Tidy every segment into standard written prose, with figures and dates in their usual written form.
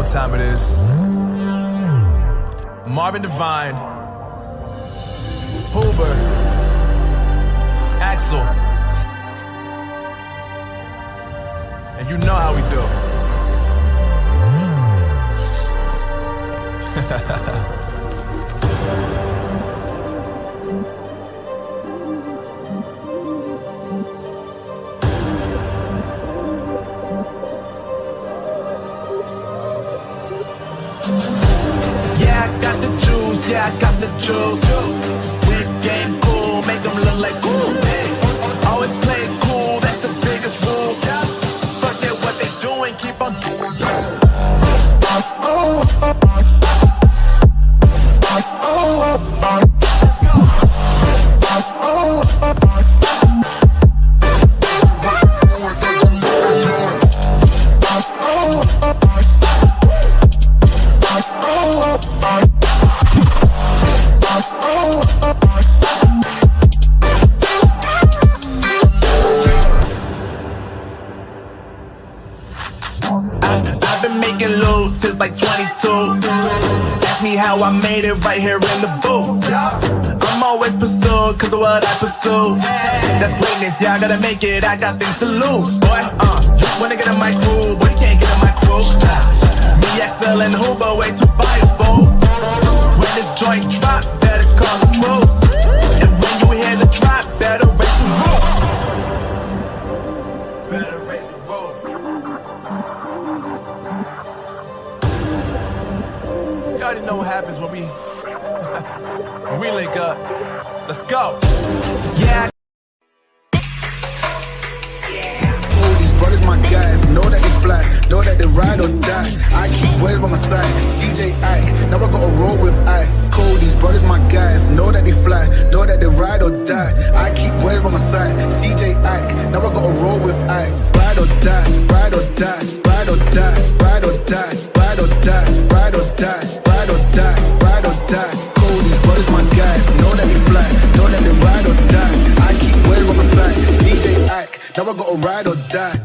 what time it is. Marvin Devine, Huber, Axel, and you know how we do. Yeah, I got the juice. Big game cool, make them look like cool. Always play it cool, that's the biggest rule. Fuck it, what they doing, keep on doing that. I've been making loot since like 22. Ask me how I made it right here in the booth. I'm always pursued cause of what I pursue. That's greatness, yeah, I gotta make it, I got things to lose. Boy, wanna get in my crew, but you can't get in my crew. Me, XL, and Huber, way too fireable. When this joint drop, better call the troops. And when you hear the drop, better raise the roof. Better raise the roof. You already know what happens when we link up. Let's go. Yeah. These brothers, my guys, know that they fly, know that they ride or die. I keep waves by my side, CJ Ike, now I gotta roll with ice. Cold, these brothers, my guys, know that they fly, know that they ride or die. I keep waves by my side, CJ Ike, now I gotta roll with ice. Ride or die, ride or die, ride or die, ride or die, ride or die, ride or die, ride or die, ride or die. Cold, these brothers, my guys, know that they fly, know that they ride or die. I keep waves by my side, CJ Ike, now I gotta ride or die.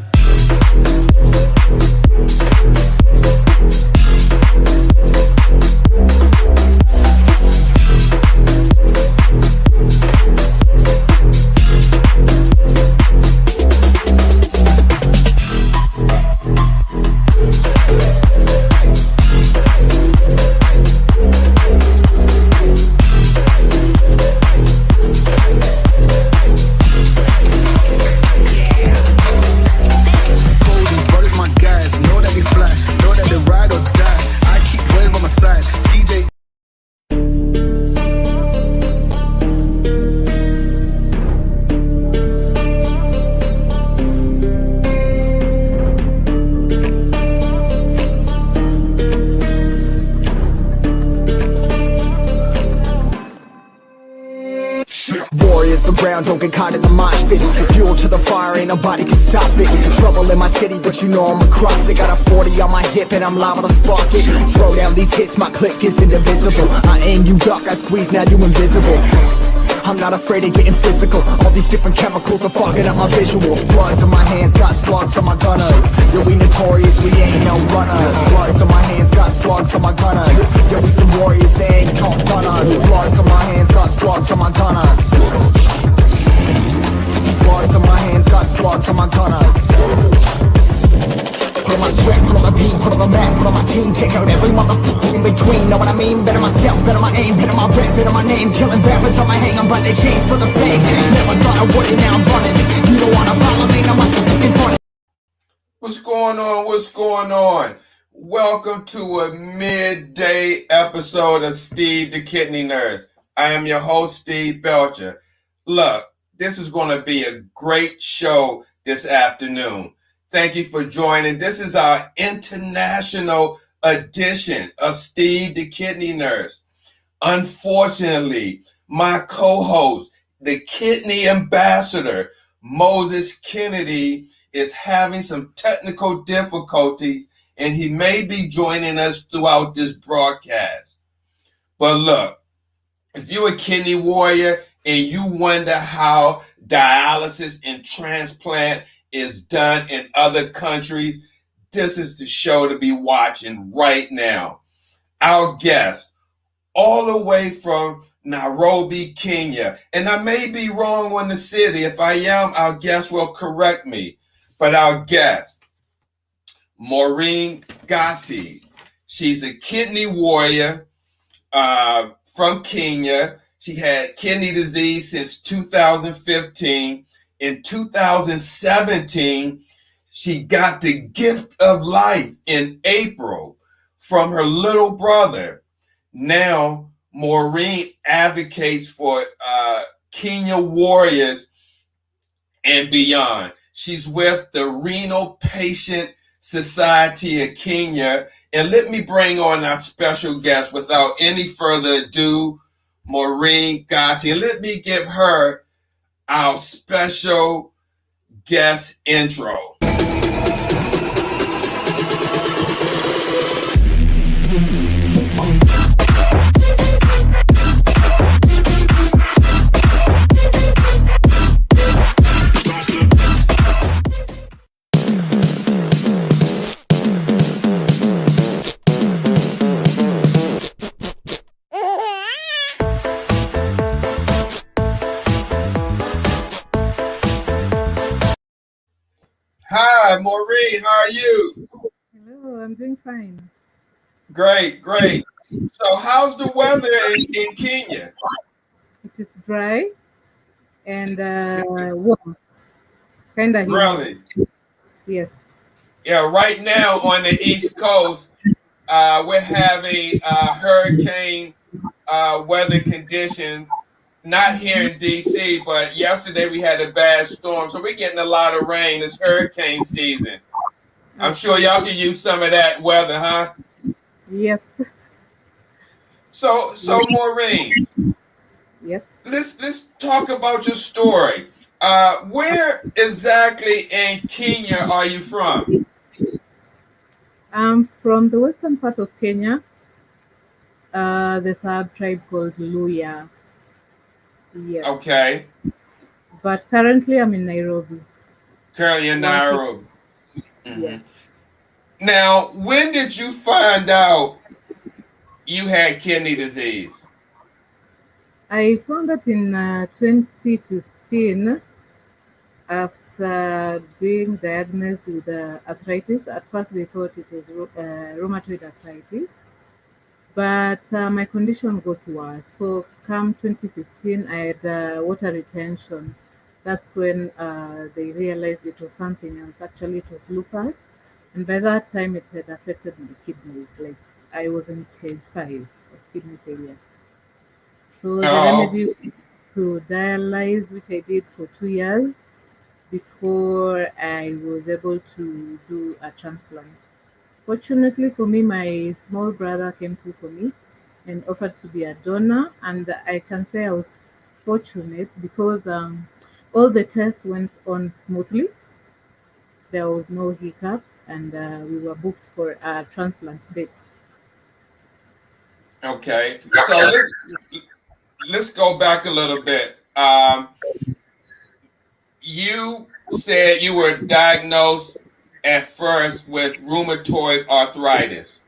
Don't get caught in the mosh pit. Fuel to the fire, ain't nobody can stop it. Trouble in my city, but you know I'm across it. Got a 40 on my hip and I'm liable to spark it. Throw down these hits, my click is indivisible. I aim, you duck, I squeeze, now you invisible. I'm not afraid of getting physical. All these different chemicals are fogging up my visual. Bloods on my hands, got slugs on my gunners. Yo, we notorious, we ain't no runners. Bloods on my hands, got slugs on my gunners. Yo, we some warriors, they ain't called gunners. Bloods on my hands, got slugs on my gunners. Bloods on my hands, got slugs on my gunners. Put on my sweat, put on the beam, put on the map, put on my team. Take out every motherfucker in between, know what I mean? Better myself, better my aim, better my rep, better my name. Killing rappers on my hang, I'm by their chains for the fame. Never thought I would it, now I'm running. You don't wanna follow me, now I'm fucking running. What's going on? What's going on? Welcome to a midday episode of Steve the Kidney Nurse. I am your host, Steve Belcher. Look, this is going to be a great show this afternoon. Thank you for joining. This is our international edition of Steve the Kidney Nurse. Unfortunately, my co-host, the kidney ambassador, Moses Kennedy, is having some technical difficulties, and he may be joining us throughout this broadcast. But look, if you're a kidney warrior and you wonder how dialysis and transplant is done in other countries, this is the show to be watching right now. Our guest, all the way from Nairobi, Kenya. And I may be wrong on the city. If I am, our guest will correct me. But our guest, Maureen Gotti. She's a kidney warrior from Kenya. She had kidney disease since 2015. In 2017, she got the gift of life in April from her little brother. Now, Maureen advocates for Kenya warriors and beyond. She's with the Renal Patient Society of Kenya. And let me bring on our special guest without any further ado, Maureen Gotti. And let me give her our special guest intro. Hi, Maureen, how are you? Hello, I'm doing fine. Great, great. So how's the weather in Kenya? It is dry and warm. Kind of Really? Yes. Yeah, right now on the East Coast, we're having hurricane weather conditions. Not here in D.C., but yesterday we had a bad storm. So we're getting a lot of rain. It's hurricane season. I'm sure y'all can use some of that weather, huh? Yes. So Maureen, Yes. let's talk about your story. Where exactly in Kenya are you from? I'm from the western part of Kenya, the sub-tribe called Luya. Yes. Okay. But currently I'm in Nairobi. Currently in Nairobi. Yes. Now, when did you find out you had kidney disease? I found that in 2015 after being diagnosed with arthritis. At first they thought it was rheumatoid arthritis. But my condition got worse. So come 2015, I had water retention. That's when they realized it was something else. Actually, it was lupus. And by that time, it had affected my kidneys. Like I was in stage 5 of kidney failure. So the remedy was to dialyze, which I did for 2 years before I was able to do a transplant. Fortunately for me, my small brother came through for me and offered to be a donor. And I can say I was fortunate because all the tests went on smoothly. There was no hiccup, and we were booked for transplant dates. Okay. So let's go back a little bit. You said you were diagnosed at first with rheumatoid arthritis.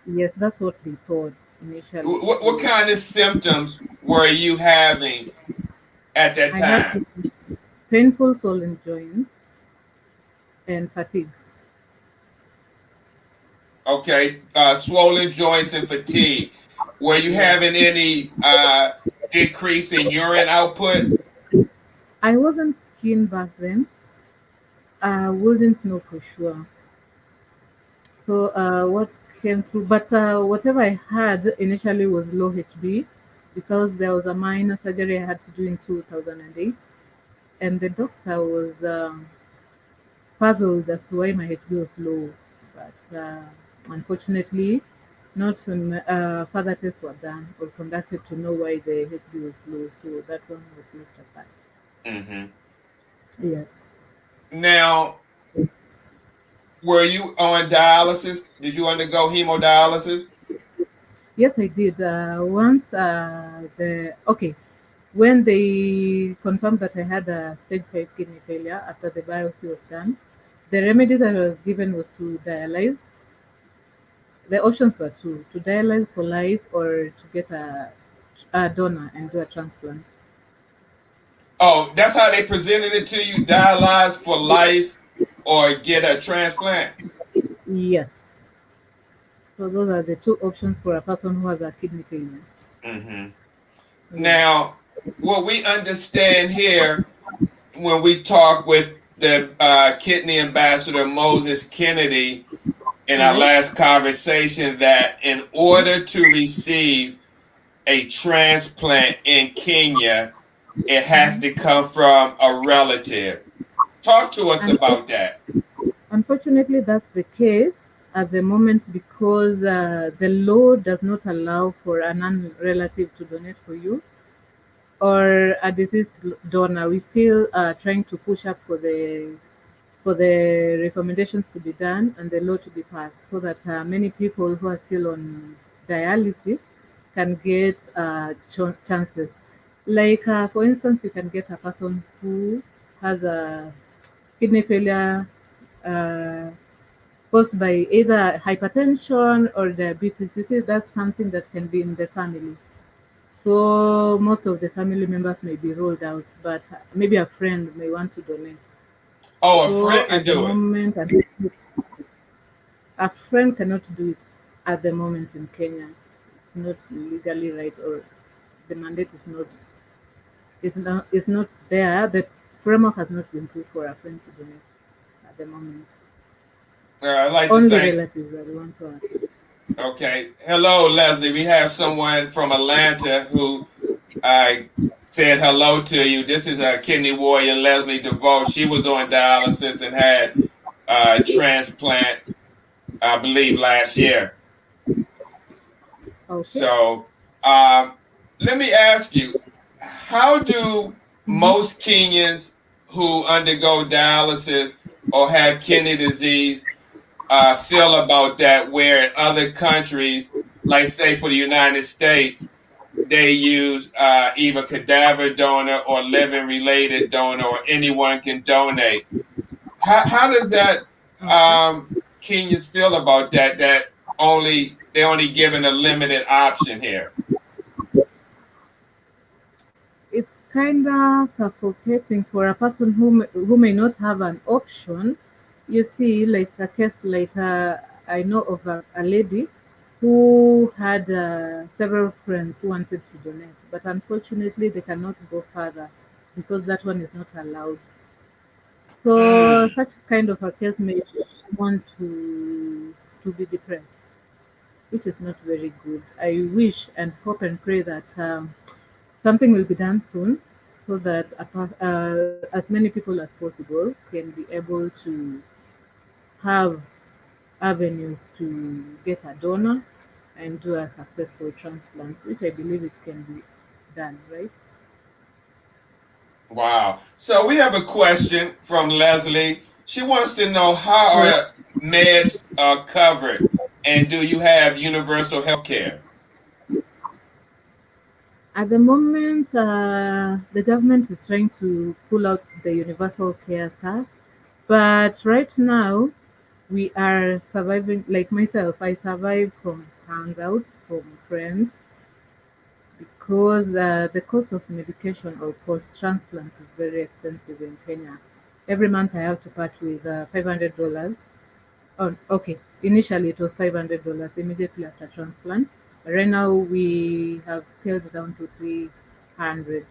Yes, that's what they thought initially. What kind of symptoms were you having at that I time? had painful swollen joints and fatigue. Okay, swollen joints and fatigue. Were you having any decrease in urine output? I wasn't keen back then. I wouldn't know for sure. So what came through, but whatever I had initially was low HB because there was a minor surgery I had to do in 2008, and the doctor was puzzled as to why my HB was low. But unfortunately, not further tests were done or conducted to know why the HB was low, so that one was left aside. Mm-hmm. Yes. Now, were you on dialysis? Did you undergo hemodialysis? Yes, I did. Once when they confirmed that I had a stage 5 kidney failure after the biopsy was done, The remedy that I was given was to dialyze. The options were two: to dialyze for life or to get a donor and do a transplant. Oh, that's how they presented it to you: dialyze for life or get a transplant. Yes. So those are the two options for a person who has a kidney failure. Hmm. Yes. Now, what we understand here when we talk with the kidney ambassador Moses Kennedy in All our right. last conversation, that in order to receive a transplant in Kenya, it has to come from a relative. Talk to us And about that. unfortunately, that's the case at the moment because the law does not allow for a non-relative to donate for you or a deceased donor. We still are trying to push up for the recommendations to be done and the law to be passed so that many people who are still on dialysis can get chances. Like, for instance, you can get a person who has a kidney failure uh, caused by either hypertension or diabetes. You see, that's something that can be in the family. So most of the family members may be ruled out, but maybe a friend may want to donate. Oh, a So friend can at the do it. moment, a friend cannot do it at the moment in Kenya. It's not legally right, or the mandate is not there. The framework has not been put for a friend to donate at the moment. I'd like to Only thank. relatives are the ones who are. Okay. Hello, Leslie. We have someone from Atlanta who said hello to you. This is a kidney warrior, Leslie DeVoe. She was on dialysis and had a transplant, I believe, last year. Okay. So let me ask you, how do Mhm. most Kenyans who undergo dialysis or have kidney disease feel about that, where in other countries, like say for the United States, they use either cadaver donor or living related donor, or anyone can donate? How does that Okay. Kenyans feel about that? That they're only given a limited option here. It's kind of suffocating for a person who may not have an option. You see, like a case like I know of a lady who had several friends who wanted to donate, but unfortunately they cannot go further because that one is not allowed. So Mm. such kind of a case may want to be depressed, which is not very good. I wish and hope and pray that something will be done soon so that as many people as possible can be able to have avenues to get a donor and do a successful transplant, which I believe it can be done, right? Wow. So we have a question from Leslie. She wants to know, how All right. are meds covered, and do you have universal health care? At the moment, the government is trying to pull out the universal care stuff, but right now, we are surviving. Like myself, I survive from hangouts from friends because the cost of medication or post transplant is very expensive in Kenya. Every month, I have to part with $500. Oh, okay. Initially, it was $500 immediately after transplant. Right now, we have scaled down to $300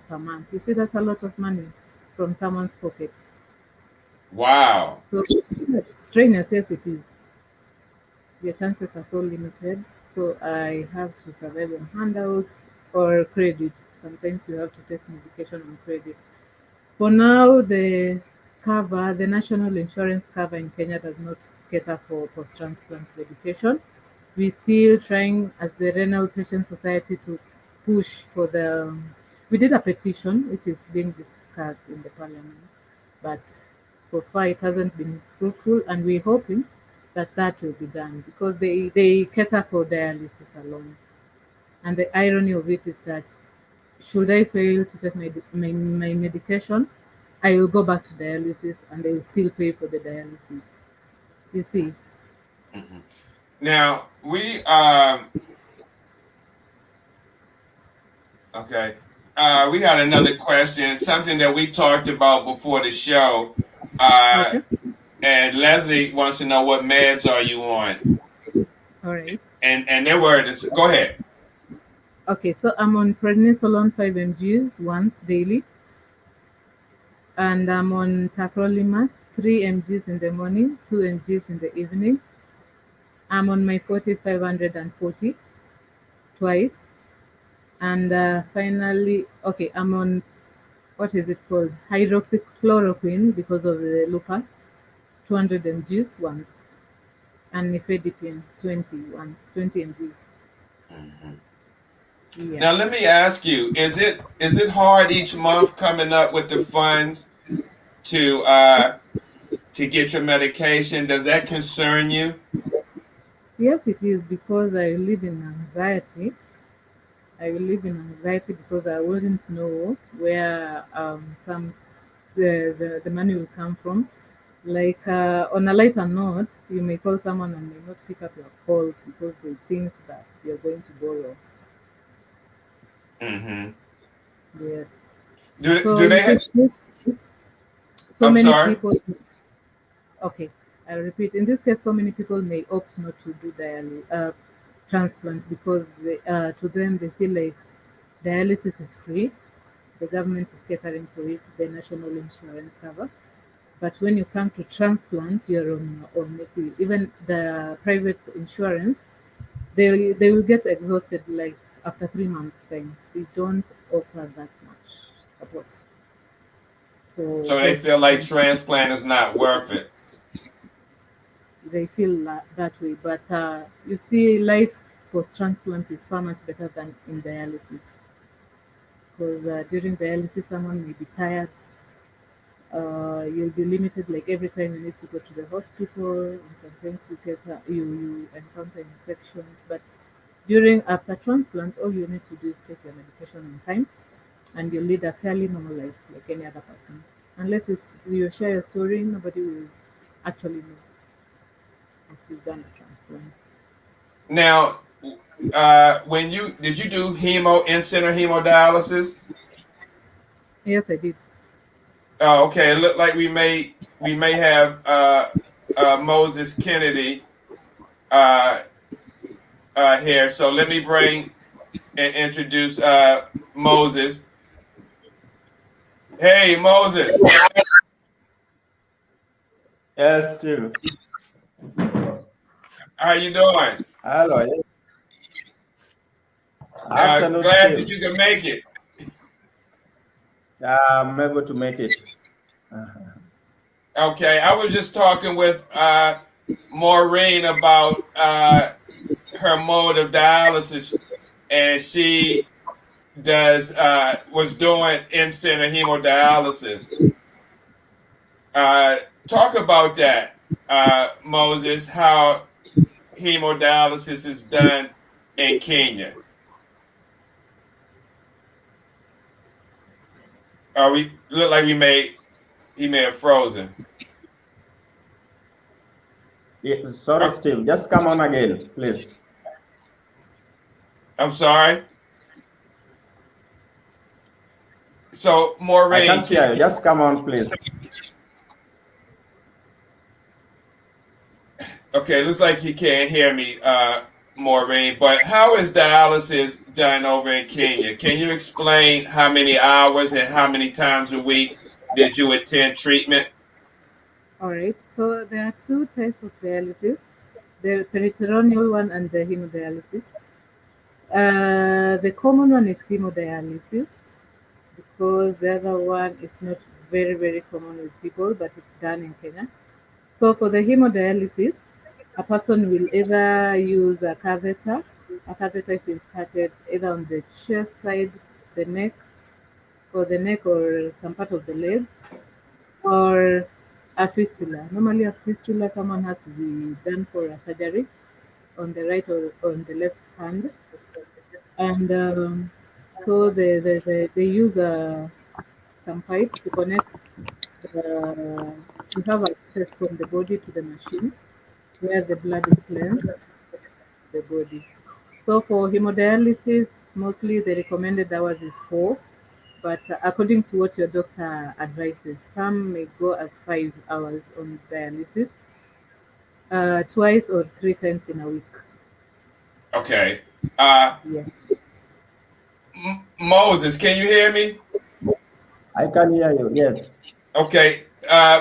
per month. You see, that's a lot of money from someone's pocket. Wow. So, strain necessities, your chances are so limited. So, I have to survive on handouts or credit. Sometimes you have to take medication on credit. For now, the national insurance cover in Kenya does not cater for post-transplant medication. We're still trying, as the Renal Patient Society, to push for the. We did a petition, which is being discussed in the parliament, but so far it hasn't been fruitful, and we're hoping that that will be done because they cater for dialysis alone. And the irony of it is that should I fail to take my medication, I will go back to dialysis and they will still pay for the dialysis. You see? Mm-hmm. Now okay. We got another question, something that we talked about before the show. Okay. And Leslie wants to know what meds are you on? All right. And their word is, go ahead. Okay, so I'm on prednisolone 5 mgs once daily, and I'm on tacrolimus 3 mgs in the morning, 2 mgs in the evening. I'm on my 4540 twice, and finally, okay, I'm on what is it called? Hydroxychloroquine because of the lupus, 200 mgs once, and nifedipine 20 once, 20 mgs. Mm-hmm. Yeah. Now let me ask you: is it hard each month coming up with the funds to get your medication? Does that concern you? Yes, it is because I live in anxiety. I will live in anxiety because I wouldn't know where the money will come from. Like on a lighter note, you may call someone and may not pick up your calls because they think that you're going to borrow. Mm-hmm. Yes. Do So in they have? this case, so I'm many sorry. people. Okay, I repeat. In this case, so many people may opt not to do transplant because to them they feel like dialysis is free. The government is catering for it, the national insurance cover. But when you come to transplant, you're on your own. You see, even the private insurance, they will get exhausted like after 3 months' time. They don't offer that much support for So they post feel like transplant. transplant is not worth it. They feel that way. But you see, life post transplant is far much better than in dialysis because during dialysis, someone may be tired. You'll be limited, like every time you need to go to the hospital, and sometimes you encounter infections. But during after transplant, all you need to do is take your medication on time, and you lead a fairly normal life like any other person. Unless it's you share your story, nobody will actually know if you've done a transplant. Now, when you do hemo in-center hemodialysis? Yes, I did. Oh, okay. It looked like we may have Moses Kennedy uh, here. So let me bring and introduce Moses. Hey, Moses. Yes, Steve. How you doing? Hello. Afternoon, Glad that Steve. you can make it. I'm able to make it. Okay, I was just talking with Maureen about her mode of dialysis, and she was doing in-center hemodialysis. Talk about that, Moses. How hemodialysis is done in Kenya. We look like he may have frozen. Yeah, sorry, Steve. Just come on again, please. I'm sorry. So I Maureen, can't hear you. Just come on, please. okay, looks like you can't hear me, Maureen. But how is dialysis done over in Kenya? Can you explain how many hours and how many times a week did you attend treatment? All right. So there are two types of dialysis: the peritoneal one and the hemodialysis. The common one is hemodialysis because the other one is not very common with people, but it's done in Kenya. So for the hemodialysis, a person will either use a catheter. A catheter is inserted either on the chest side, the neck, or some part of the leg, or a fistula. Normally, a fistula someone has to be done for a surgery on the right or on the left hand, and so they use a some pipes to connect to have access from the body to the machine where the blood is cleansed to the body. So for hemodialysis, mostly the recommended hours is 4, but according to what your doctor advises, some may go as 5 hours on dialysis, twice or 3 times in a week. Okay. Yeah. Moses, can you hear me? I can hear you. Yes. Okay.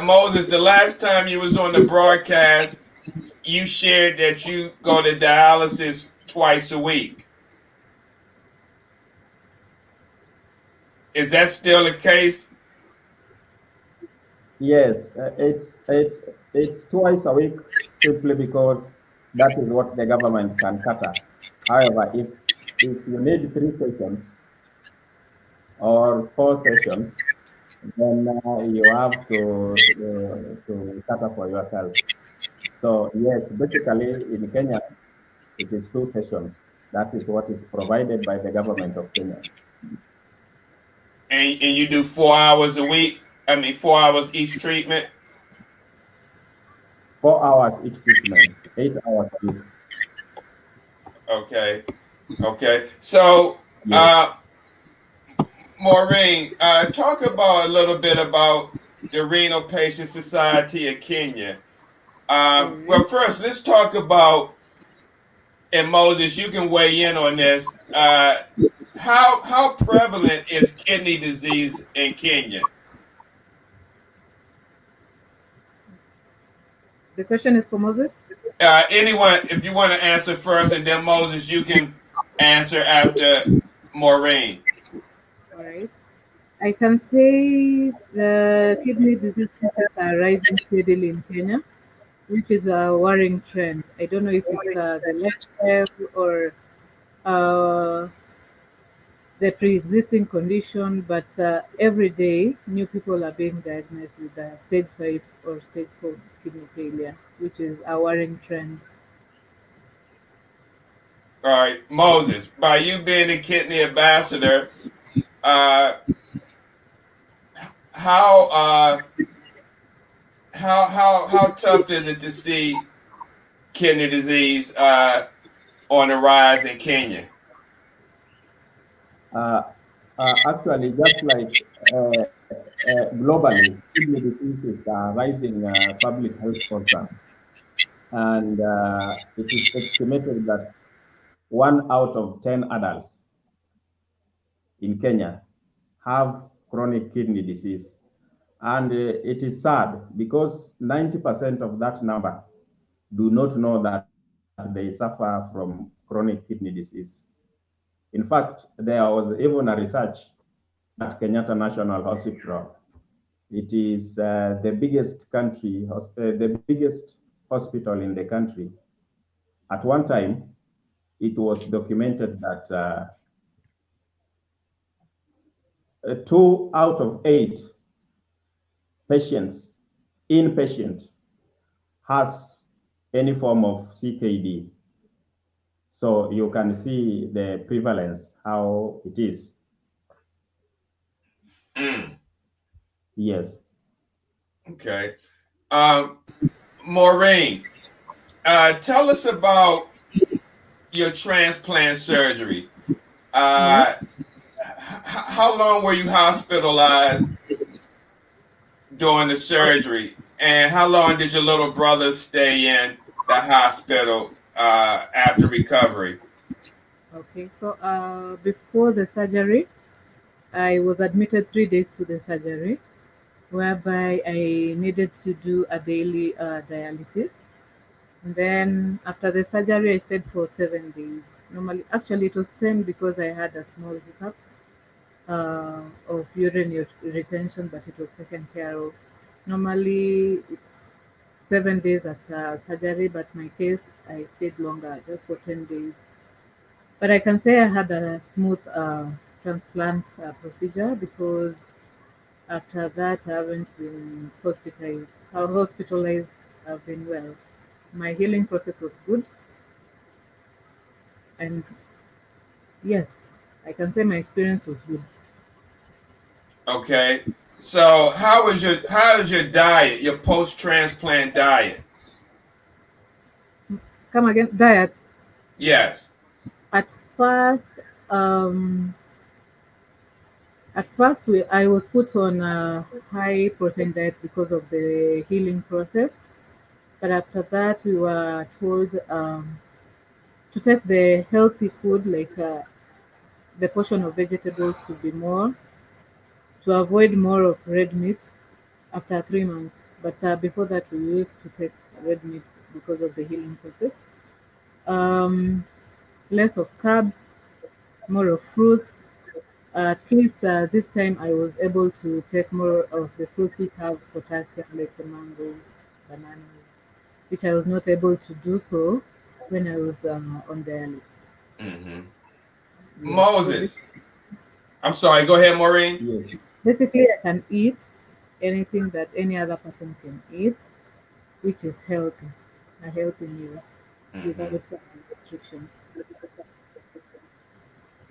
Moses, the last time you was on the broadcast, you shared that you go to dialysis twice a week. Is that still the case? Yes. It's twice a week simply because that is what the government can cater. However, if you need 3 sessions or 4 sessions, then you have to cater for yourself. So yes, basically in Kenya, it is 2 sessions. That is what is provided by the government of Kenya. And you do 4 hours a week? 4 hours each treatment? 4 hours each treatment, 8 hours a week. Okay. Okay. So, Yes. Maureen, talk about a little bit about the Renal Patient Society of Kenya. All right. Well, first, let's talk about, and Moses, you can weigh in on this. How prevalent is kidney disease in Kenya? The question is for Moses. Anyone, if you want to answer first, and then Moses, you can answer after Maureen. All right. I can say the kidney disease cases are rising steadily in Kenya, which is a worrying trend. I don't know if it's the lifestyle or uh, the pre-existing condition, but every day new people are being diagnosed with stage 5 or stage 4 kidney failure, which is a worrying trend. All right, Moses, by you being a kidney ambassador, uh, how how tough is it to see kidney disease on the rise in Kenya? Actually, just like globally, kidney diseases are rising public health concern, and it is estimated that 1 out of 10 adults in Kenya have chronic kidney disease. And it is sad because 90% of that number do not know that they suffer from chronic kidney disease. In fact, there was even a research at Kenyatta National Hospital. It is the biggest hospital in the country. At one time, it was documented that 2 out of 8 patients, inpatient, has any form of CKD. So you can see the prevalence, how it is. Mm. Yes. Okay. Maureen, tell us about your transplant surgery. Yeah. How long were you hospitalized during the surgery? And how long did your little brother stay in the hospital after recovery? Okay. So before the surgery, I was admitted 3 days to the surgery, whereby I needed to do a daily dialysis. And then after the surgery, I stayed for 7 days. Normally, actually, it was 10 because I had a small hiccup of urine retention, but it was taken care of. Normally, it's 7 days after surgery, but my case, I stayed longer, just for 10 days. But I can say I had a smooth transplant procedure because after that, I haven't been hospitalized. I've been well. My healing process was good, and yes, I can say my experience was good. Okay. So how is your diet, your post-transplant diet? Come again, diet. Yes. At first, um, I was put on a high protein diet because of the healing process. But after that, we were told to take the healthy food, like the portion of vegetables to be more, to avoid more of red meats after 3 months. But before that, we used to take red meats because of the healing process. Um, Less of carbs, more of fruits. At least this time, I was able to take more of the fruits which have potassium, like the mangoes, bananas, which I was not able to do so when I was on dialysis. Mm-hmm. Yes. So Moses. I'm sorry. Go ahead, Maureen. Yes. basically, I can eat anything that any other person can eat, which is healthy, a healthy meal without Mm-hmm. restriction.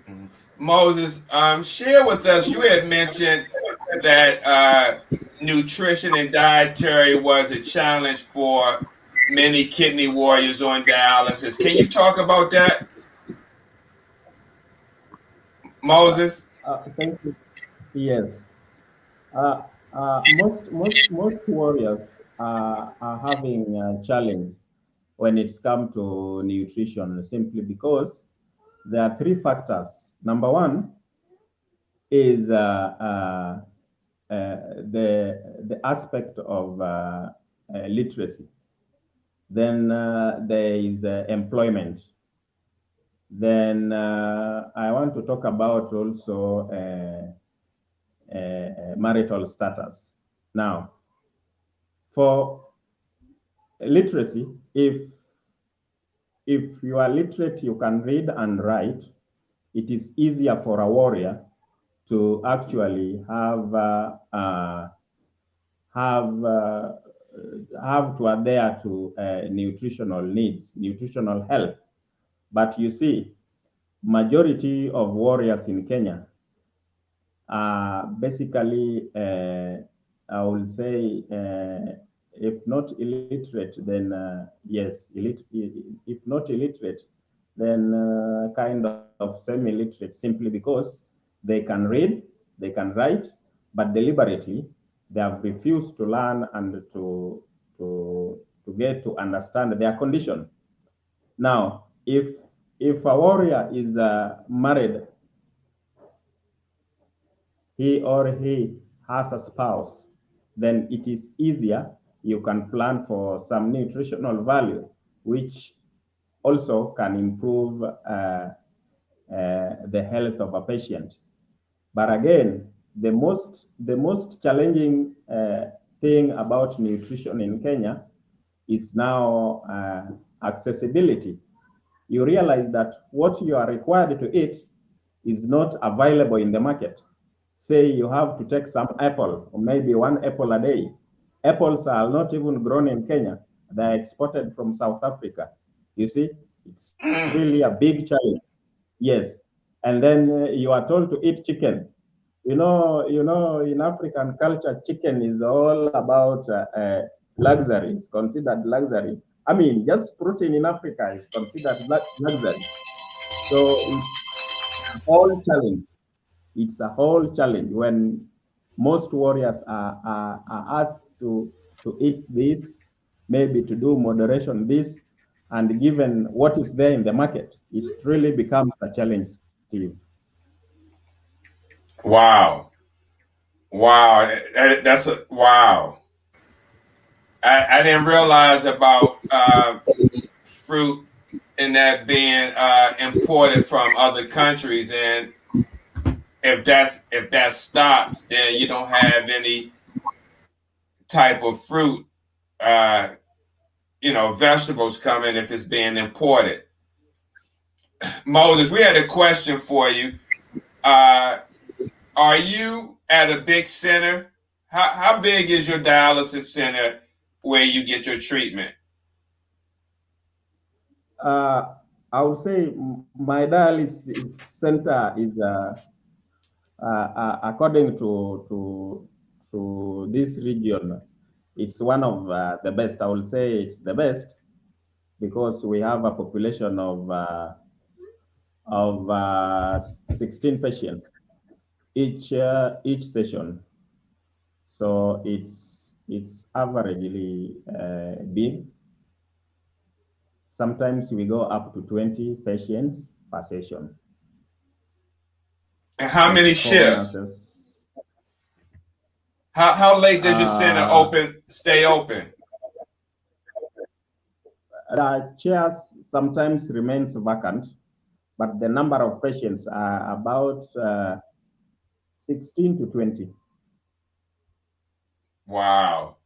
Mm-hmm. Moses, share with us. You had mentioned that nutrition and dietary was a challenge for many kidney warriors on dialysis. Can you talk about that, Moses? Thank you. Yes. Most warriors are having a challenge when it's come to nutrition, simply because there are three factors. Number one is the aspect of literacy. Then there is employment. Then I want to talk about also marital status. Now, for literacy, if you are literate, you can read and write, it is easier for a warrior to actually have have to adhere to nutritional needs, nutritional health. But you see, majority of warriors in Kenya are basically, I will say, if not illiterate, then yes, if not illiterate, then kind of semi-literate, simply because they can read, they can write, but deliberately they have refused to learn and to get to understand their condition. Now, if a warrior is married, he or he has a spouse, then it is easier. You can plan for some nutritional value, which also can improve the health of a patient. But again, the most challenging thing about nutrition in Kenya is now accessibility. You realize that what you are required to eat is not available in the market. Say you have to take some apple, or maybe one apple a day. Apples are not even grown in Kenya. They are exported from South Africa. You see, it's Mm. really a big challenge. Yes. And then you are told to eat chicken. In African culture, chicken is all about luxury. It's considered luxury. I mean, just protein in Africa is considered luxury. So it's a whole challenge. It's a whole challenge when most warriors are asked to eat this, maybe to do moderation this, and given what is there in the market, it really becomes a challenge, Steve. Wow. Wow. That's a wow. I didn't realize about fruit and that being imported from other countries. And if that stops, then you don't have any type of fruit, uh, vegetables coming if it's being imported. Moses, we had a question for you. Uh, are you at a big center? How big is your dialysis center where you get your treatment? Uh, I would say my dialysis center is according to this region, it's one of the best. I will say it's the best because we have a population of 16 patients each session. So it's averagely big. Sometimes we go up to 20 patients per session. And how many shifts? How late does your center stay open? The chairs sometimes remains vacant, but the number of patients are about 16 to 20. Wow.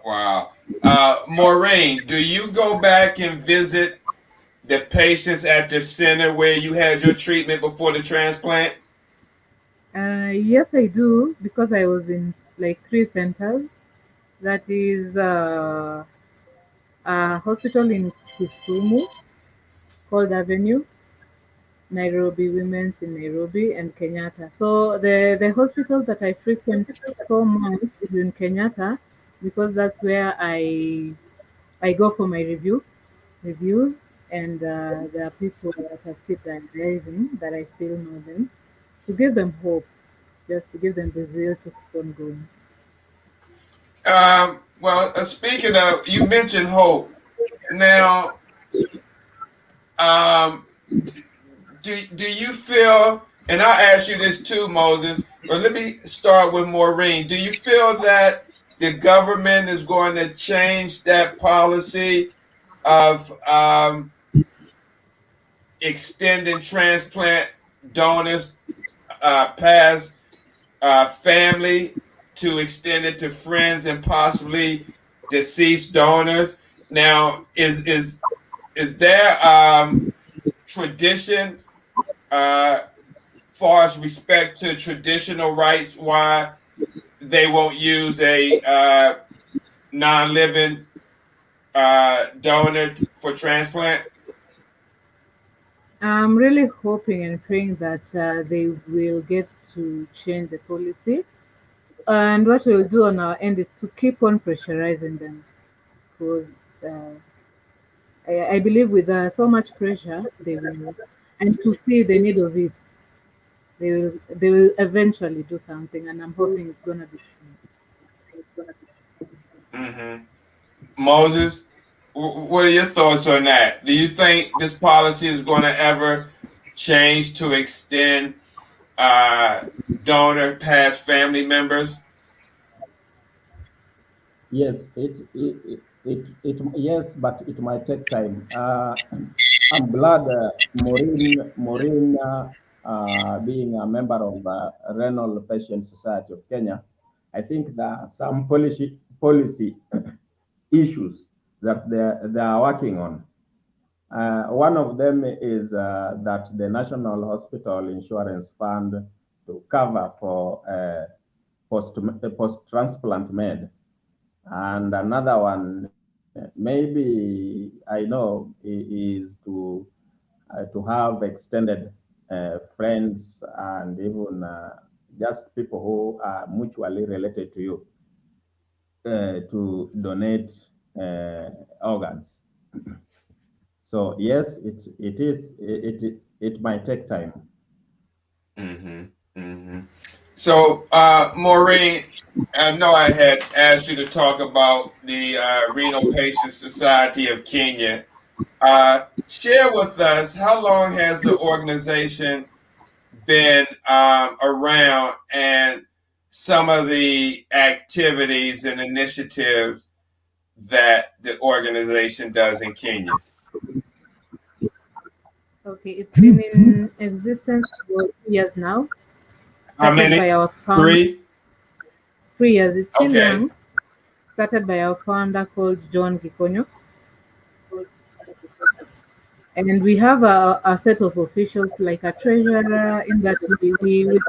Wow. Maureen, do you go back and visit the patients at the center where you had your treatment before the transplant? Yes, I do, because I was in like 3 centers. That is a hospital in Kisumu called Avenue, Nairobi Women's in Nairobi, and Kenyatta. So the hospital that I frequent so much is in Kenyatta, because that's where I go for my reviews, and there are people that are still dialyzing that I still know them, to give them hope, just to give them the zeal to keep on going. Well, speaking of, you mentioned hope. Now, do you feel, and I'll ask you this too, Moses, but let me start with Maureen. Do you feel that the government is going to change that policy of extending transplant donors past family to extend it to friends and possibly deceased donors? Now, is there tradition far as respect to traditional rights why they won't use a non-living donor for transplant? I'm really hoping and praying that they will get to change the policy. And what we'll do on our end is to keep on pressurizing them, because I believe with so much pressure, they will, and to see the need of it, they will eventually do something, and I'm hoping it's gonna be soon. Mm-hmm. Moses, what are your thoughts on that? Do you think this policy is going to ever change to extend donor past family members? Yes, yes, but it might take time. I'm glad Maureen being a member of the Renal Patient Society of Kenya. I think there are some policy issues that they are working on. One of them is that the National Hospital Insurance Fund to cover for post-transplant med. And another one, maybe I know, is to have extended friends and even just people who are mutually related to you to donate organs. So yes, it might take time. Mm-hmm. Mm-hmm. So, Maureen, I know I had asked you to talk about the Renal Patient Society of Kenya. Share with us, how long has the organization been around, and some of the activities and initiatives that the organization does in Kenya? Okay, it's been in existence for 3 years now. How many? By our founder, 3? 3 years. It's still Okay. young. Started by our founder called John Gikonyo. And we have a set of officials, like a treasurer, in that we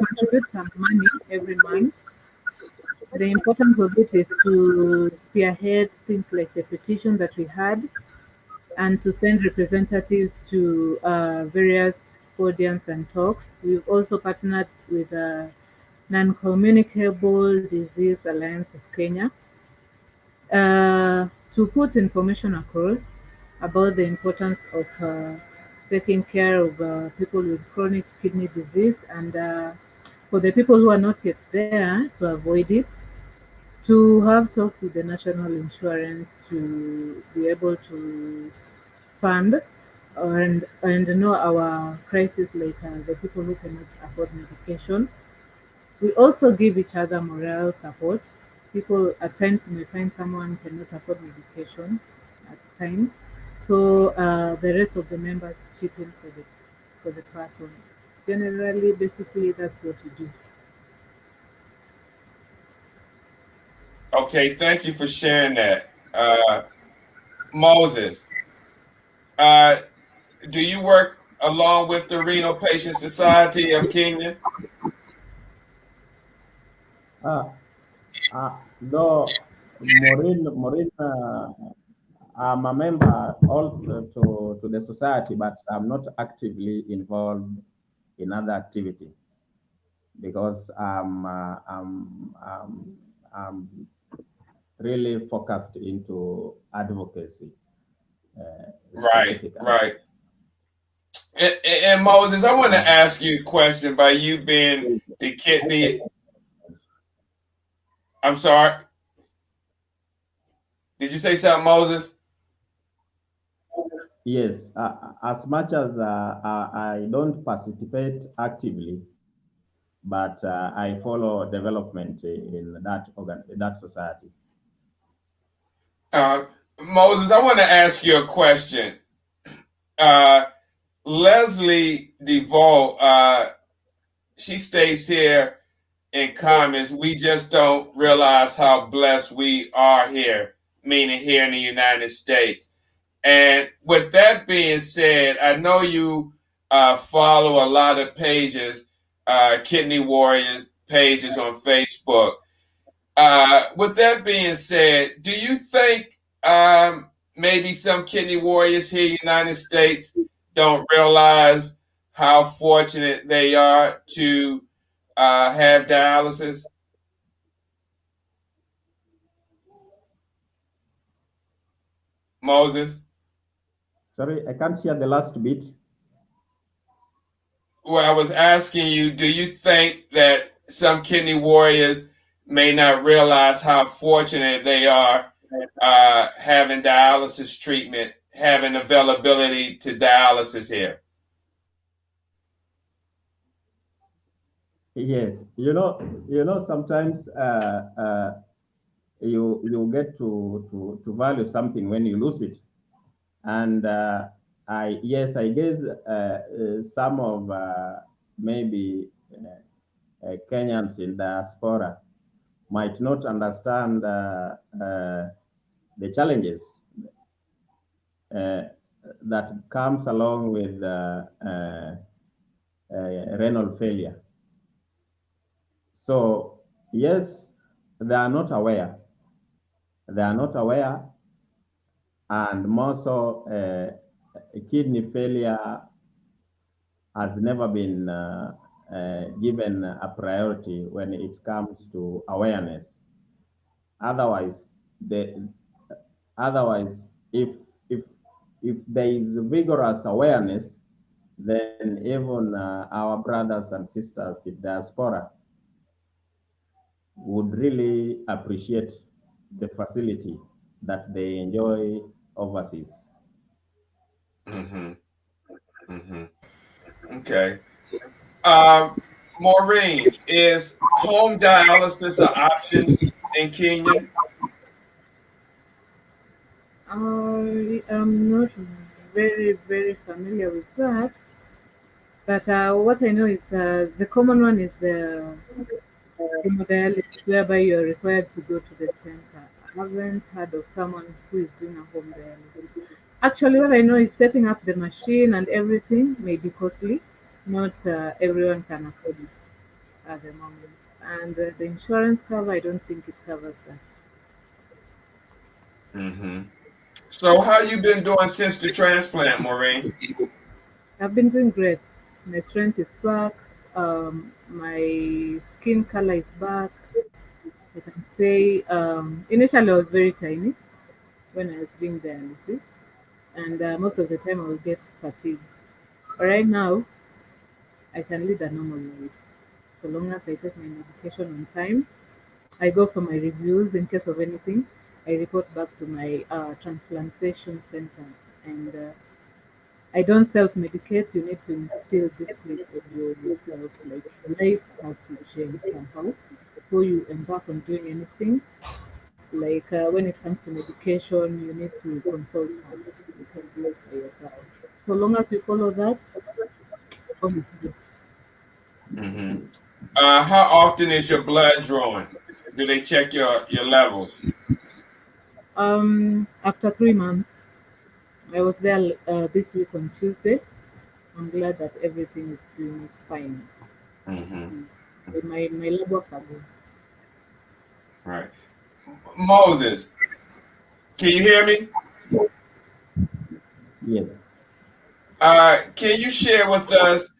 contribute some money every month. The importance of it is to spearhead things like the petition that we had, and to send representatives to various podiums and talks. We've also partnered with Non-Communicable Disease Alliance of Kenya to put information across about the importance of taking care of people with chronic kidney disease, and for the people who are not yet there, to avoid it, to have talks with the national insurance to be able to fund and know our crisis, like the people who cannot afford medication. We also give each other moral support. People at times you may find someone cannot afford medication at times, so the rest of the members chip in for the person. Generally, basically, that's what we do. Okay, thank you for sharing that. Moses, do you work along with the Renal Patient Society of Kenya? Though Maureen, I'm a member also to the society, but I'm not actively involved in other activity because I'm really focused into advocacy. Right. And Moses, I want to ask you a question by you being the kidney. I'm sorry. Did you say something, Moses? Yes, as much as I don't participate actively, but I follow development in that society. Moses, I want to ask you a question. Leslie DeVoe, she states here in comments, we just don't realize how blessed we are here, meaning here in the United States. And with that being said, I know you follow a lot of pages, Kidney Warriors pages on Facebook. With that being said, do you think maybe some kidney warriors here in the United States don't realize how fortunate they are to have dialysis? Moses? Sorry, I can't hear the last bit. Well, I was asking you, do you think that some kidney warriors may not realize how fortunate they are having dialysis treatment, having availability to dialysis here? Yes, sometimes you get to value something when you lose it, and I guess some of maybe Kenyans in diaspora might not understand the challenges that comes along with renal failure. So yes, they are not aware. And more so, kidney failure has never been given a priority when it comes to awareness. Otherwise, if there is vigorous awareness, then even our brothers and sisters in diaspora would really appreciate the facility that they enjoy overseas. Okay. Maureen, is home dialysis an option in Kenya? I'm not very, very familiar with that. But what I know is the common one is the hemodialysis, whereby you're required to go to the center. I haven't heard of someone who is doing a home dialysis. Actually, what I know is setting up the machine and everything may be costly. Not everyone can afford it at the moment. And the insurance cover, I don't think it covers that. So how you been doing since the transplant, Maureen? I've been doing great. My strength is back. My skin color is back. I can say initially I was very tiny when I was doing dialysis, and most of the time I would get fatigued. But right now, I can lead a normal life so long as I take my medication on time. I go for my reviews in case of anything. I report back to my transplantation center, and I don't self-medicate. You need to instill discipline in yourself. Like your life has to change somehow before you embark on doing anything. Like when it comes to medication, you need to consult first. You can do it by yourself. So long as you follow that, obviously. Mm-hmm. How often is your blood drawing? Do they check your levels? After 3 months, I was there this week on Tuesday. I'm glad that everything is doing fine. Mm-hmm. My levels are good. Right. Moses, can you hear me? Yes. Can you share with us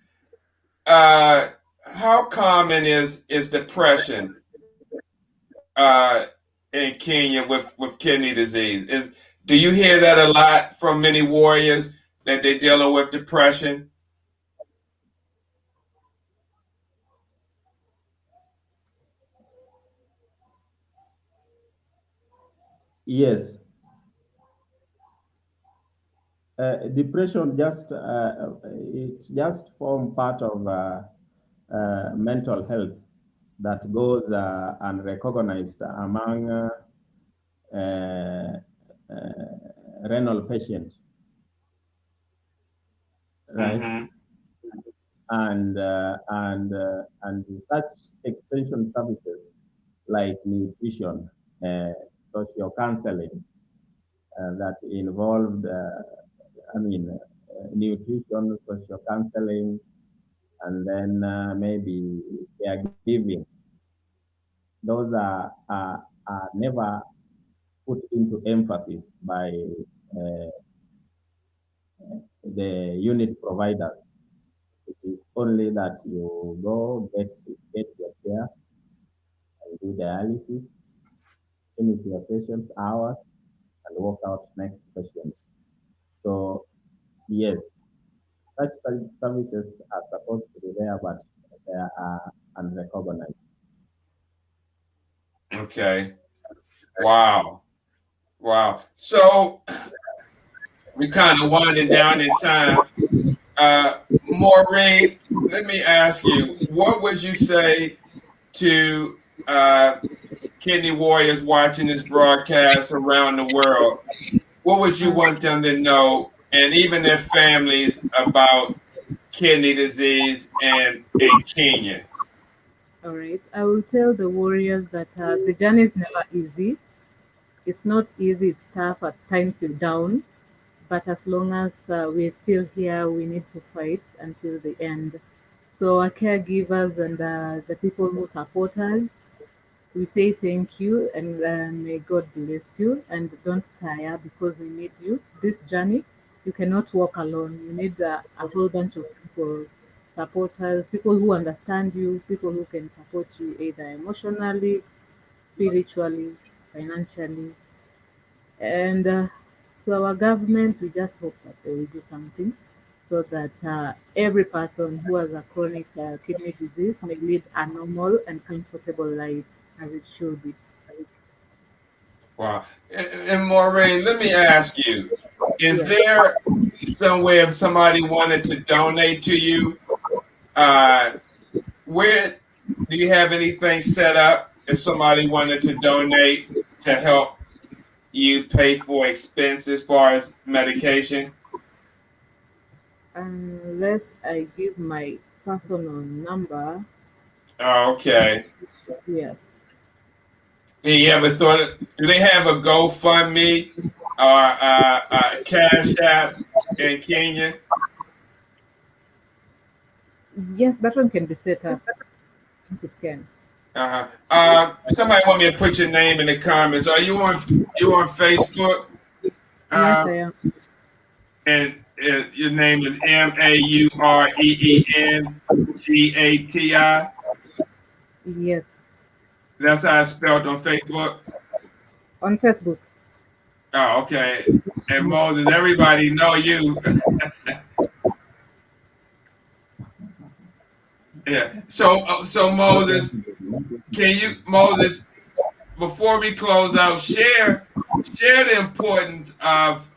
how common is depression in Kenya with kidney disease? Do you hear that a lot from many warriors that they're dealing with depression? Yes. Depression it just form part of mental health that goes unrecognized among uh, renal patients, right? Mm-hmm. And such extension services like nutrition, social counseling that involved, nutrition, social counseling, and then maybe caregiving. Those are never put into emphasis by uh, the unit providers. It is only that you go get your care and do dialysis, finish your sessions, hours, and walk out next patient. So yes, such services are supposed to be there, but they are unrecognized. Okay. Wow. Wow. So we kind of winding down in time. Maureen, let me ask you, what would you say to kidney warriors watching this broadcast around the world? What would you want them to know, and even their families, about kidney disease in Kenya? All right. I will tell the warriors that the journey is never easy. It's not easy. It's tough. At times you're down, but as long as we're still here, we need to fight until the end. So our caregivers and the people who support us, we say thank you and may God bless you. And don't tire because we need you. This journey, you cannot walk alone. You need a whole bunch of people, supporters, people who understand you, people who can support you either emotionally, spiritually, financially. And to our government, we just hope that they will do something so that every person who has a chronic kidney disease may lead a normal and comfortable life as it should be. Wow. And Maureen, let me ask you, is Yes. there some way if somebody wanted to donate to you, where do you have anything set up if somebody wanted to donate to help you pay for expenses as far as medication? Unless I give my personal number, Okay. yes. Do you ever thought? Do they have a GoFundMe or a Cash App in Kenya? Yes, that one can be set up. I think it can. Somebody want me to put your name in the comments. Are you on Facebook? Yes, Uh, I am. and Your name is Maureen Gatti. Yes, That's how it's spelled on Facebook. on Facebook. Oh, okay. And Moses, everybody know you. Yeah. So Moses, Moses, before we close out, share the importance of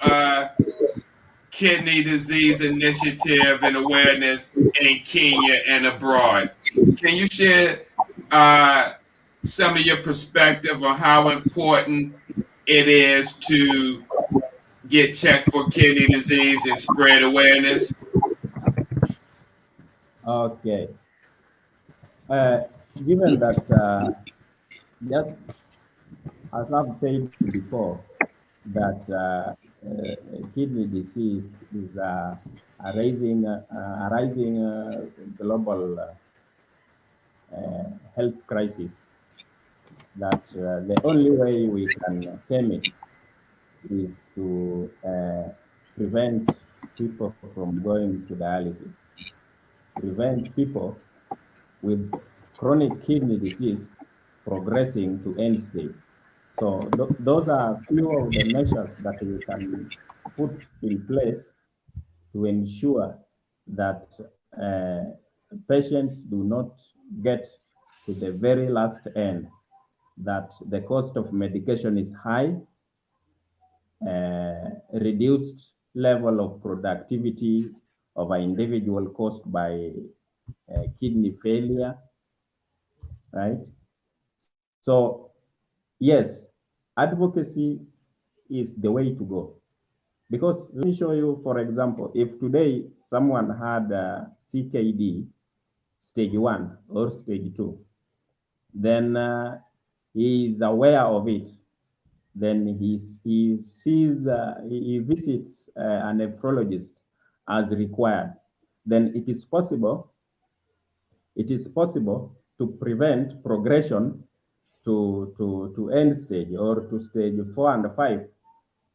kidney disease initiative and awareness in Kenya and abroad. Can you share some of your perspective on how important it is to get checked for kidney disease and spread awareness? Okay. Given that, just as I've said before, that kidney disease is a rising global health crisis, that the only way we can tame it is to prevent people from going to dialysis, prevent people with chronic kidney disease progressing to end stage. So those are few of the measures that we can put in place to ensure that patients do not get to the very last end, that the cost of medication is high, reduced level of productivity of an individual caused by kidney failure, right? So, yes, advocacy is the way to go. Because let me show you, for example, if today someone had CKD stage 1 or stage 2, then he is aware of it. Then he sees, he visits a nephrologist as required. Then it is possible to prevent progression to end stage or to stage 4 and 5,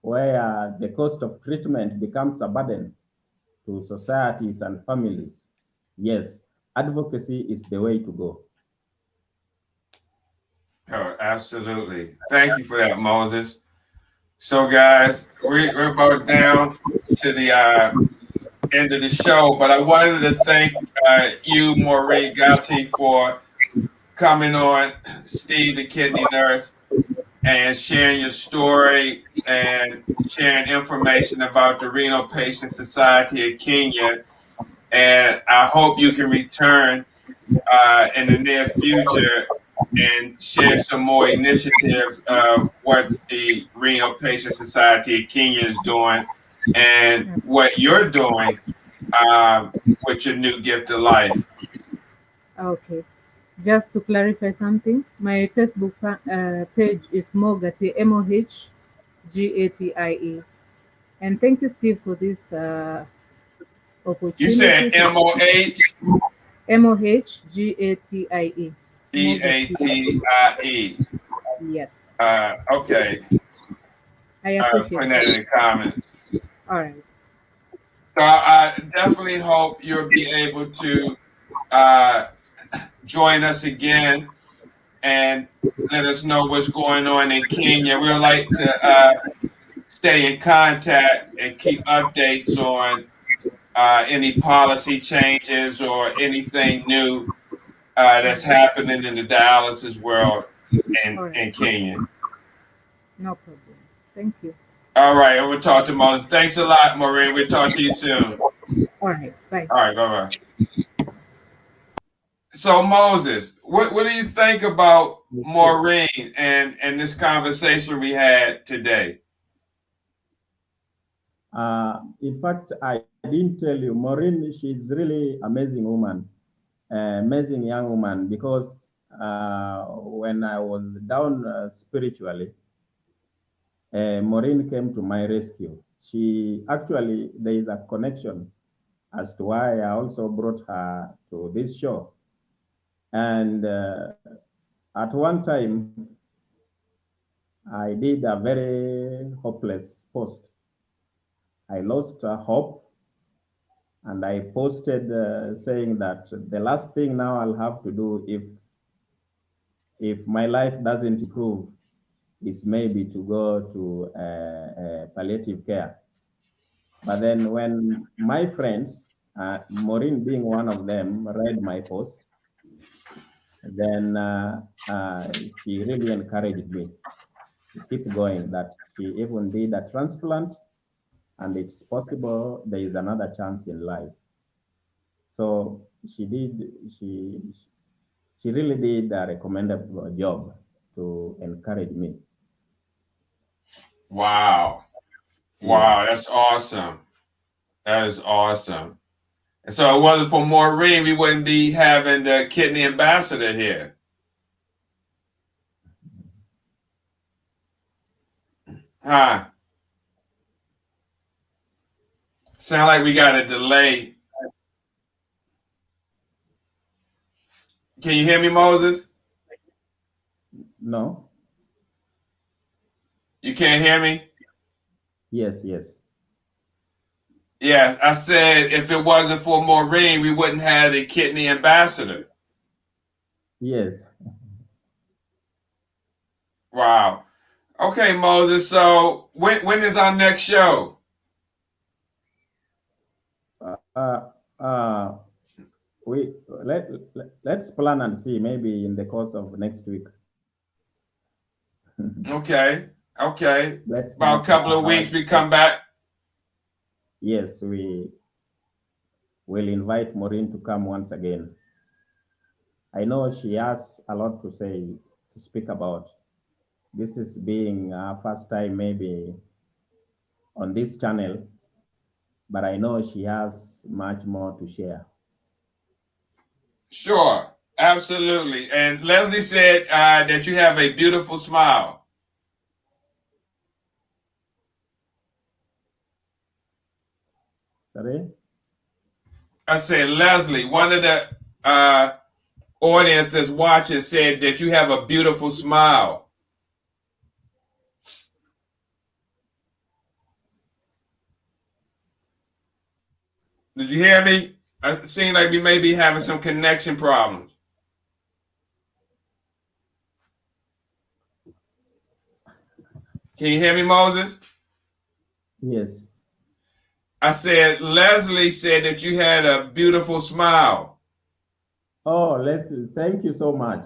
where the cost of treatment becomes a burden to societies and families. Yes, advocacy is the way to go. Oh, absolutely. Thank you for that, Moses. So, guys, we're about down to the end of the show, but I wanted to thank you, Maureen Gotti, for coming on, Steve the Kidney Nurse, and sharing your story and sharing information about the Renal Patient Society of Kenya. And I hope you can return in the near future and share some more initiatives of what the Renal Patient Society of Kenya is doing and what you're doing with your new gift of life. Okay. Just to clarify something, my Facebook page is Mogati, Mohgatie. And thank you, Steve, for this You said opportunity. Mohgatie. Mohgatie. Gatie. Yes. Okay. I appreciate Putting that in the comments. All right. So I definitely hope you'll be able to join us again and let us know what's going on in Kenya. We'd like to stay in contact and keep updates on any policy changes or anything new that's happening in the dialysis world in Kenya. No problem. Thank you. All right, we'll talk to Moses. Thanks a lot, Maureen. We'll talk to you soon. All right, bye. All right, bye-bye. So, Moses, what do you think about Maureen and this conversation we had today? In fact, I didn't tell you, Maureen, she's really amazing woman, amazing young woman, because when I was down spiritually, Maureen came to my rescue. She actually, there is a connection as to why I also brought her to this show. And at one time, I did a very hopeless post. I lost hope And I posted saying that the last thing now I'll have to do if my life doesn't improve is maybe to go to palliative care. But then when my friends, Maureen being one of them, read my post, then she really encouraged me to keep going, that she even did a transplant and it's possible there is another chance in life. So she really did a recommendable job to encourage me. Wow. Wow, that's awesome. That is awesome. And so it wasn't for Maureen, we wouldn't be having the kidney ambassador here. Huh? Sound like we got a delay. Can you hear me, Moses? No? You can't hear me? Yes. Yeah, I said if it wasn't for Maureen, we wouldn't have the kidney ambassador. Yes. Wow. Okay, Moses. So when is our next show? Let's plan and see, maybe in the course of next week. Okay. Let's About a couple of weeks we come back. Yes, we will invite Maureen to come once again. I know she has a lot to say, to speak about. This is being our first time maybe on this channel, but I know she has much more to share. Sure, absolutely. And Leslie said that you have a beautiful smile. Sorry? I said, Leslie, one of the audience that's watching said that you have a beautiful smile. Did you hear me? It seemed like we may be having some connection problems. Can you hear me, Moses? Yes. I said, Leslie said that you had a beautiful smile. Oh, Leslie, thank you so much.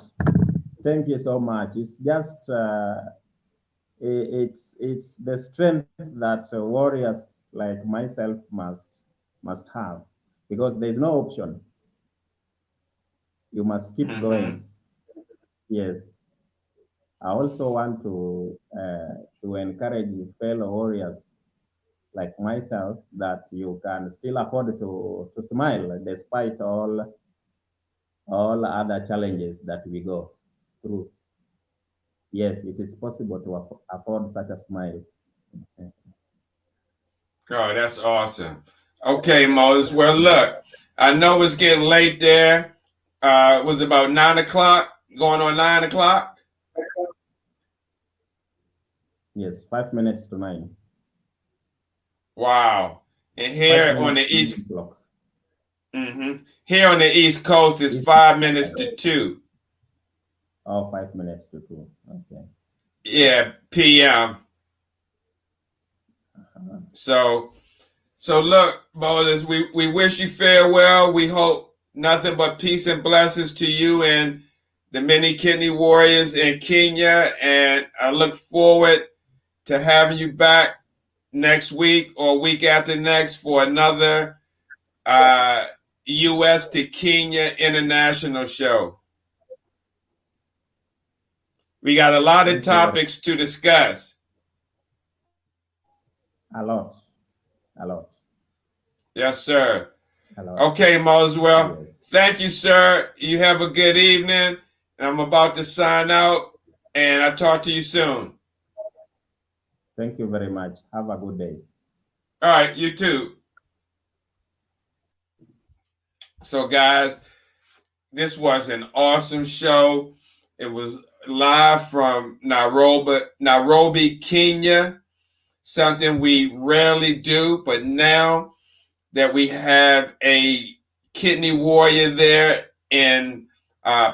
Thank you so much. It's just, it's the strength that warriors like myself must have, because there's no option. You must keep going. Yes. I also want to encourage fellow warriors like myself that you can still afford to smile despite all other challenges that we go through. Yes, it is possible to afford such a smile. Oh, that's awesome. Okay, Moses. Well, look, I know it's getting late there. It was about 9 o'clock, going on 9 o'clock. Yes, 5 minutes to 9. Wow. And here on the East, here on the East Coast, it's 5 minutes to 2. Oh, 5 minutes to 2. Okay. Yeah, PM. So look, Moses, we wish you farewell. We hope nothing but peace and blessings to you and the many kidney warriors in Kenya. And I look forward to having you back next week or week after next for another U.S. to Kenya international show. We got a lot of topics to discuss. A lot. Yes, sir. Okay, Moses. Well, thank you, sir. You have a good evening. And I'm about to sign out, and I'll talk to you soon. Thank you very much. Have a good day. All right, you too. So, guys, this was an awesome show. It was live from Nairobi, Kenya, something we rarely do, but now that we have a kidney warrior there in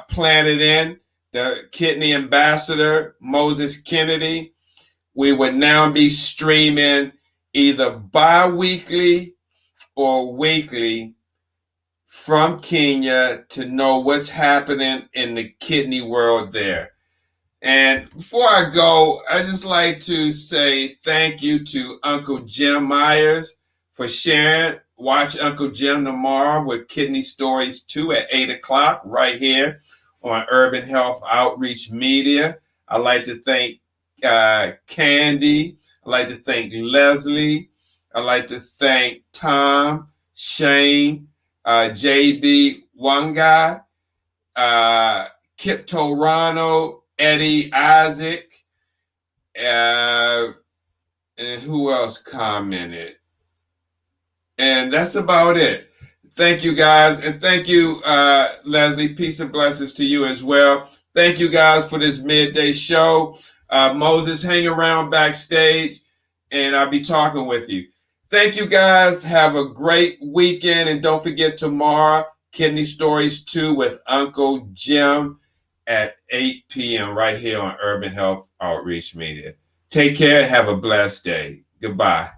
Planet In, the kidney ambassador, Moses Kennedy. We would now be streaming either bi-weekly or weekly from Kenya to know what's happening in the kidney world there. And before I go, I just like to say thank you to Uncle Jim Myers for sharing. Watch Uncle Jim tomorrow with Kidney Stories 2 at 8 o'clock right here on Urban Health Outreach Media. I'd like to thank Candy. I'd like to thank Leslie. I'd like to thank Tom, Shane, JB Wanga, Kip Torano, Eddie Isaac, and who else commented? And that's about it. Thank you, guys. And thank you, Leslie. Peace and blessings to you as well. Thank you, guys, for this midday show. Moses, hang around backstage, and I'll be talking with you. Thank you, guys. Have a great weekend. And don't forget tomorrow, Kidney Stories 2 with Uncle Jim at 8 p.m. right here on Urban Health Outreach Media. Take care and have a blessed day. Goodbye.